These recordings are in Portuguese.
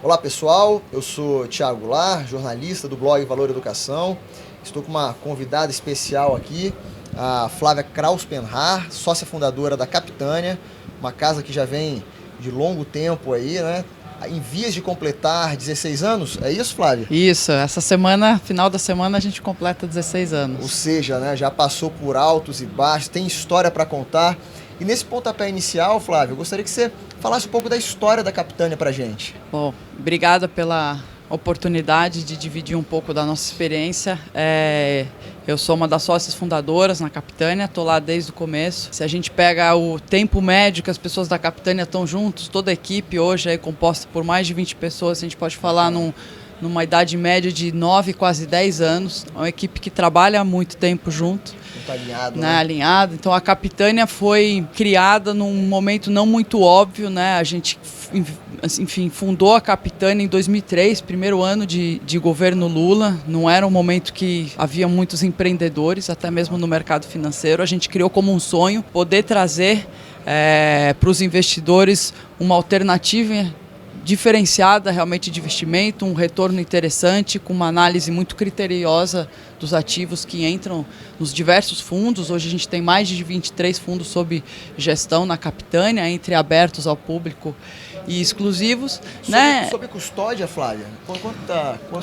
Olá pessoal, eu sou Thiago Goulart, jornalista do blog Valor Educação. Estou com uma convidada especial aqui, a Flávia Kraus-Penhar, sócia fundadora da Capitânia, uma casa que já vem de longo tempo aí, né? Em vias de completar 16 anos, é isso, Flávia? Isso, essa semana, final da semana, a gente completa 16 anos. Ou seja, né, já passou por altos e baixos, tem história para contar. E nesse pontapé inicial, Flávio, eu gostaria que você falasse um pouco da história da Capitânia para a gente. Bom, obrigada pela oportunidade de dividir um pouco da nossa experiência. Eu sou uma das sócias fundadoras na Capitânia, estou lá desde o começo. Se a gente pega o tempo médio que as pessoas da Capitânia estão juntos, toda a equipe hoje é composta por mais de 20 pessoas, a gente pode falar numa idade média de 9, quase 10 anos. É uma equipe que trabalha há muito tempo junto. Muito alinhado, né? Alinhado. Então a Capitânia foi criada num momento não muito óbvio, né? A gente, enfim, fundou a Capitânia em 2003, primeiro ano de governo Lula. Não era um momento que havia muitos empreendedores, até mesmo no mercado financeiro. A gente criou como um sonho poder trazer para os investidores uma alternativa diferenciada realmente de investimento, um retorno interessante, com uma análise muito criteriosa dos ativos que entram nos diversos fundos. Hoje a gente tem mais de 23 fundos sob gestão na Capitânia, entre abertos ao público e exclusivos. Sob custódia, Flávia?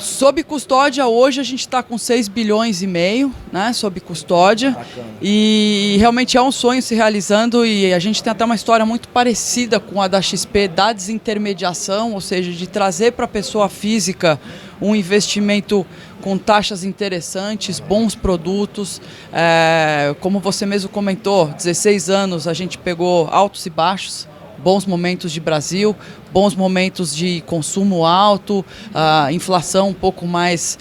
Sob custódia, hoje a gente está com 6 bilhões e meio, né, sob custódia. Bacana. E realmente é um sonho se realizando, e a gente tem até uma história muito parecida com a da XP, da desintermediação, ou seja, de trazer para a pessoa física um investimento com taxas interessantes, bons produtos. Como você mesmo comentou, 16 anos a gente pegou altos e baixos, bons momentos de Brasil, bons momentos de consumo alto, inflação um pouco mais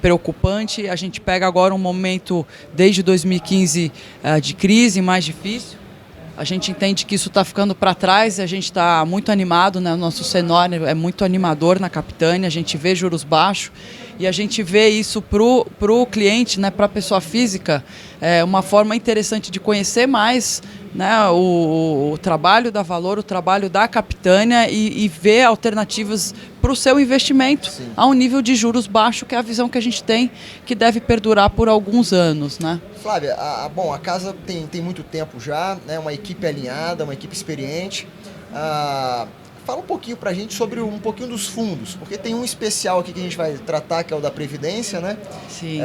preocupante. A gente pega agora um momento, desde 2015, de crise mais difícil. A gente entende que isso está ficando para trás e a gente está muito animado, né? O nosso cenário é muito animador na Capitânia, a gente vê juros baixos e a gente vê isso para o cliente, né? Para a pessoa física, uma forma interessante de conhecer mais, né, o trabalho da Valor, o trabalho da Capitânia e ver alternativas para o seu investimento. Sim. A um nível de juros baixo, que é a visão que a gente tem, que deve perdurar por alguns anos, né? Flávia, a casa tem muito tempo já, né, uma equipe alinhada, uma equipe experiente. Fala um pouquinho para a gente sobre um pouquinho dos fundos, porque tem um especial aqui que a gente vai tratar, que é o da Previdência, né? Sim.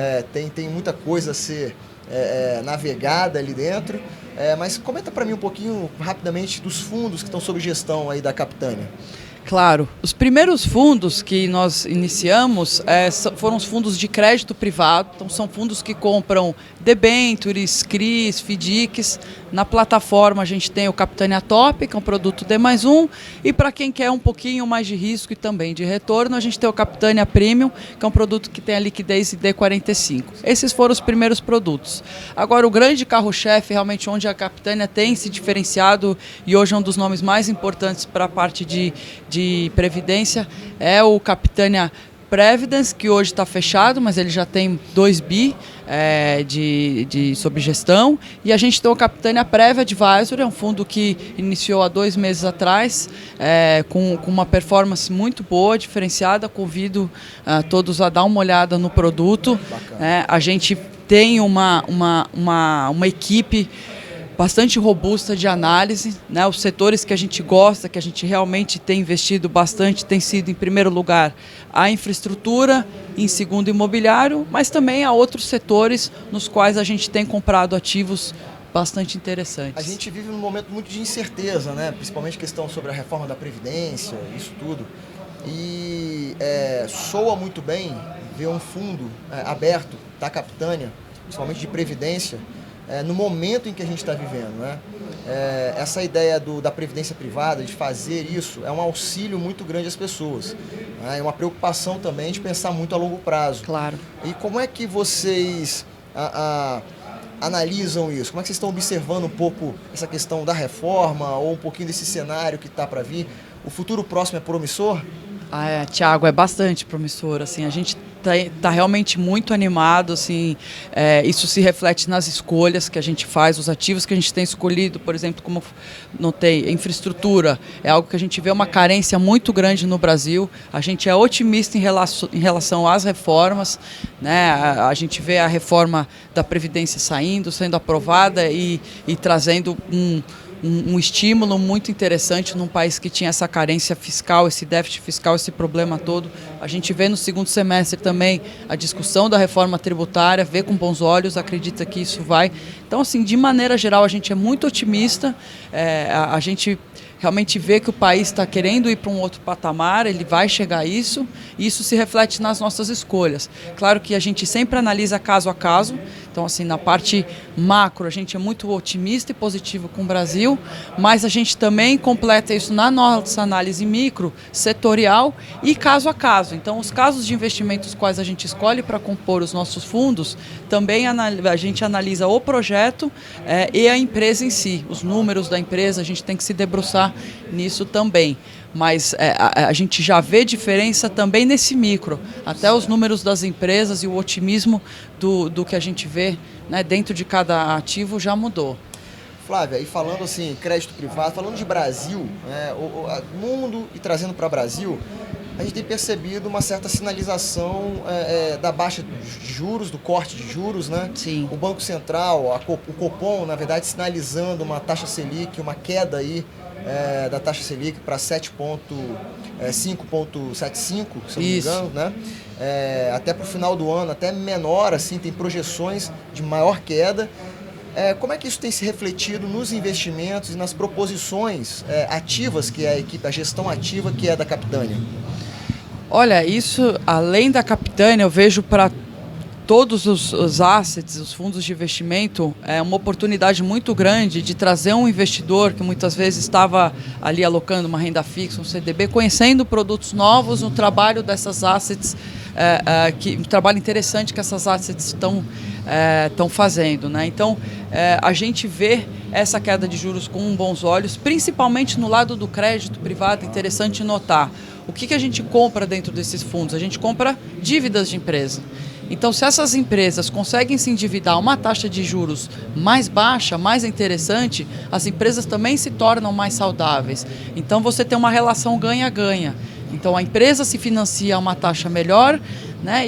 Tem muita coisa a ser navegada ali dentro. Mas comenta para mim um pouquinho, rapidamente, dos fundos que estão sob gestão aí da Capitânia. Claro. Os primeiros fundos que nós iniciamos foram os fundos de crédito privado. Então, são fundos que compram debêntures, CRIs, FDICs. Na plataforma, a gente tem o Capitânia Top, que é um produto D+1. E para quem quer um pouquinho mais de risco e também de retorno, a gente tem o Capitânia Premium, que é um produto que tem a liquidez D45. Esses foram os primeiros produtos. Agora, o grande carro-chefe, realmente, onde a Capitânia tem se diferenciado e hoje é um dos nomes mais importantes para a parte de previdência, é o Capitânia Previdence, que hoje está fechado, mas ele já tem 2 bi sob gestão. E a gente tem o Capitânia Prev Advisory, é um fundo que iniciou há 2 meses atrás, com uma performance muito boa, diferenciada. Convido todos a dar uma olhada no produto. A gente tem uma equipe bastante robusta de análise, né? Os setores que a gente gosta, que a gente realmente tem investido bastante, tem sido, em primeiro lugar, a infraestrutura, em segundo, imobiliário, mas também há outros setores nos quais a gente tem comprado ativos bastante interessantes. A gente vive num momento muito de incerteza, né? Principalmente questão sobre a reforma da Previdência, isso tudo. E soa muito bem ver um fundo aberto da Capitânia, principalmente de Previdência, no momento em que a gente está vivendo, né? Essa ideia da previdência privada, de fazer isso, é um auxílio muito grande às pessoas. É uma preocupação também de pensar muito a longo prazo. Claro. E como é que vocês analisam isso? Como é que vocês estão observando um pouco essa questão da reforma ou um pouquinho desse cenário que está para vir? O futuro próximo é promissor? Thiago, é bastante promissor. Assim, a gente tá realmente muito animado, assim, isso se reflete nas escolhas que a gente faz, os ativos que a gente tem escolhido, por exemplo, como notei, infraestrutura, é algo que a gente vê uma carência muito grande no Brasil, a gente é otimista em relação às reformas, né? A gente vê a reforma da Previdência sendo aprovada e trazendo um estímulo muito interessante num país que tinha essa carência fiscal, esse déficit fiscal, esse problema todo. A gente vê no segundo semestre também a discussão da reforma tributária, vê com bons olhos, acredita que isso vai. Então, assim, de maneira geral, a gente é muito otimista, a gente realmente vê que o país está querendo ir para um outro patamar, ele vai chegar a isso, e isso se reflete nas nossas escolhas. Claro que a gente sempre analisa caso a caso, então assim, na parte macro a gente é muito otimista e positivo com o Brasil, mas a gente também completa isso na nossa análise micro, setorial e caso a caso. Então os casos de investimentos quais a gente escolhe para compor os nossos fundos, também a gente analisa o projeto e a empresa em si, os números da empresa, a gente tem que se debruçar nisso também, mas a gente já vê diferença também nesse micro, até os números das empresas e o otimismo do que a gente vê, né, dentro de cada ativo já mudou. Flávia, e falando assim, crédito privado, falando de Brasil, né, o mundo e trazendo para o Brasil, a gente tem percebido uma certa sinalização da baixa de juros, do corte de juros, né? Sim. O Banco Central, o Copom, na verdade, sinalizando uma taxa Selic, uma queda aí da taxa Selic para 5,75, se eu não me engano, né? Até para o final do ano, até menor, assim, tem projeções de maior queda. Como é que isso tem se refletido nos investimentos e nas proposições ativas que a gestão ativa que é da Capitânia? Olha, isso, além da Capitânia, eu vejo para todos os assets, os fundos de investimento, é uma oportunidade muito grande de trazer um investidor que muitas vezes estava ali alocando uma renda fixa, um CDB, conhecendo produtos novos, um trabalho dessas assets, um trabalho interessante que essas assets estão fazendo, né? Então, a gente vê essa queda de juros com bons olhos, principalmente no lado do crédito privado. Interessante notar. O que a gente compra dentro desses fundos? A gente compra dívidas de empresa. Então, se essas empresas conseguem se endividar a uma taxa de juros mais baixa, mais interessante, as empresas também se tornam mais saudáveis. Então, você tem uma relação ganha-ganha. Então, a empresa se financia a uma taxa melhor, né?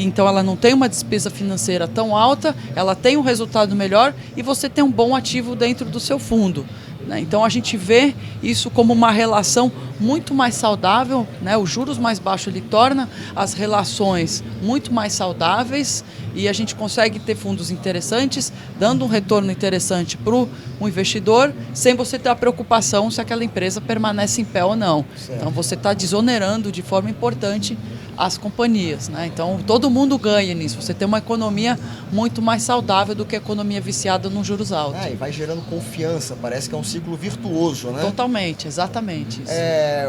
Então ela não tem uma despesa financeira tão alta, ela tem um resultado melhor e você tem um bom ativo dentro do seu fundo, né? Então a gente vê isso como uma relação muito mais saudável, né? Os juros mais baixos ele torna as relações muito mais saudáveis e a gente consegue ter fundos interessantes, dando um retorno interessante para o investidor, sem você ter a preocupação se aquela empresa permanece em pé ou não. Certo. Então você está desonerando de forma importante as companhias, né? Então todo mundo ganha nisso. Você tem uma economia muito mais saudável do que a economia viciada nos juros altos. E vai gerando confiança, parece que é um ciclo virtuoso, né? Totalmente, exatamente isso.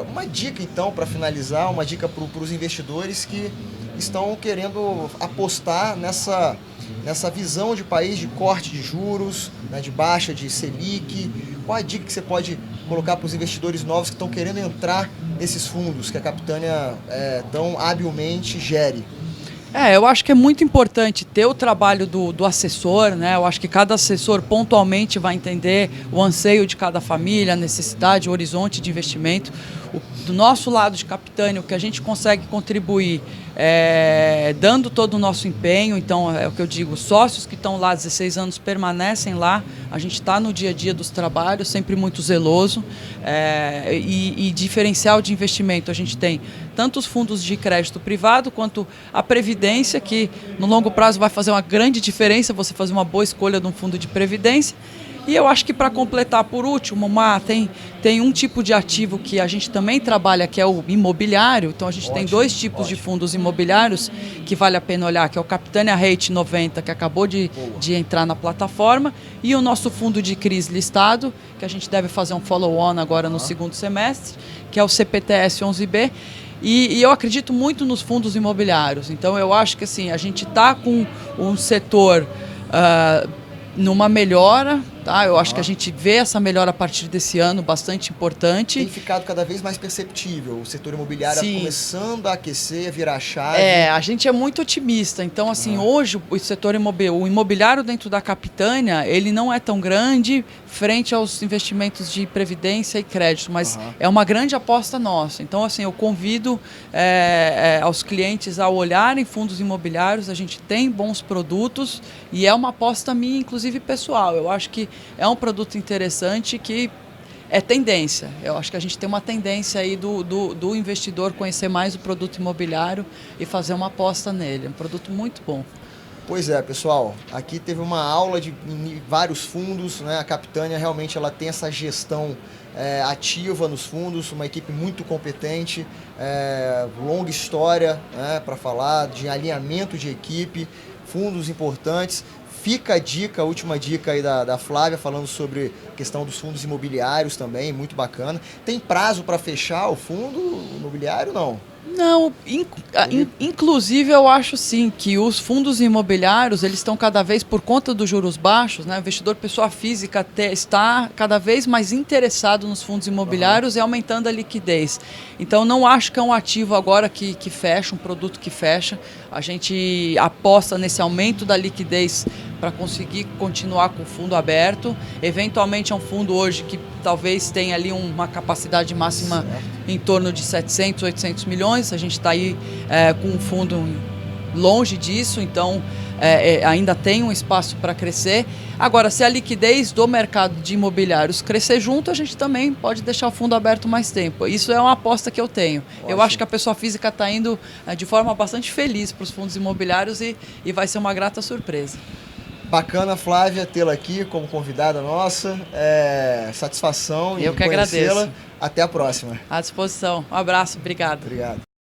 Uma dica então, para finalizar, uma dica para os investidores que estão querendo apostar nessa visão de país de corte de juros, né, de baixa de Selic. Qual a dica que você pode colocar para os investidores novos que estão querendo entrar nesses fundos que a Capitânia tão habilmente gere? Eu acho que é muito importante ter o trabalho do assessor, né? Eu acho que cada assessor pontualmente vai entender o anseio de cada família, a necessidade, o horizonte de investimento. Do nosso lado de Capitânia, o que a gente consegue contribuir dando todo o nosso empenho. Então, é o que eu digo, sócios que estão lá há 16 anos permanecem lá, a gente está no dia a dia dos trabalhos, sempre muito zeloso, e diferencial de investimento, a gente tem tanto os fundos de crédito privado, quanto a Previdência, que no longo prazo vai fazer uma grande diferença, você fazer uma boa escolha de um fundo de Previdência. E eu acho que para completar por último, tem um tipo de ativo que a gente também trabalha, que é o imobiliário. Então a gente tem dois tipos de fundos imobiliários que vale a pena olhar, que é o Capitânia Rate 90, que acabou de entrar na plataforma, e o nosso fundo de CRIs listado, que a gente deve fazer um follow-on agora no segundo semestre, que é o CPTS 11B. E eu acredito muito nos fundos imobiliários. Então eu acho que assim, a gente está com um setor numa melhora, Tá? Eu acho que a gente vê essa melhora a partir desse ano, bastante importante. Tem ficado cada vez mais perceptível. O setor imobiliário começando a aquecer, a virar a chave. A gente é muito otimista. Então, assim, hoje o setor imobiliário dentro da Capitânia, ele não é tão grande frente aos investimentos de previdência e crédito, mas é uma grande aposta nossa. Então, assim, eu convido aos clientes a olharem fundos imobiliários. A gente tem bons produtos e é uma aposta minha, inclusive pessoal. Eu acho que é um produto interessante que é tendência. Eu acho que a gente tem uma tendência aí do investidor conhecer mais o produto imobiliário e fazer uma aposta nele. É um produto muito bom. Pois é, pessoal. Aqui teve uma aula de vários fundos, né? A Capitânia realmente ela tem essa gestão ativa nos fundos, uma equipe muito competente, longa história, né, para falar de alinhamento de equipe, fundos importantes. Fica a dica, a última dica aí da Flávia, falando sobre a questão dos fundos imobiliários também, muito bacana. Tem prazo para fechar o fundo imobiliário, não? Não, inclusive eu acho sim que os fundos imobiliários eles estão cada vez, por conta dos juros baixos, né, o investidor pessoa física está cada vez mais interessado nos fundos imobiliários e aumentando a liquidez. Então não acho que é um ativo agora que fecha, um produto que fecha. A gente aposta nesse aumento da liquidez para conseguir continuar com o fundo aberto. Eventualmente é um fundo hoje que talvez tenha ali uma capacidade máxima em torno de 700, 800 milhões. A gente está aí com um fundo longe disso, então ainda tem um espaço para crescer. Agora, se a liquidez do mercado de imobiliários crescer junto, a gente também pode deixar o fundo aberto mais tempo. Isso é uma aposta que eu tenho. Ótimo. Eu acho que a pessoa física está indo de forma bastante feliz para os fundos imobiliários e vai ser uma grata surpresa. Bacana, Flávia, tê-la aqui como convidada nossa. Satisfação em conhecê-la. Eu que agradeço. Até a próxima. À disposição. Um abraço, obrigado. Obrigado.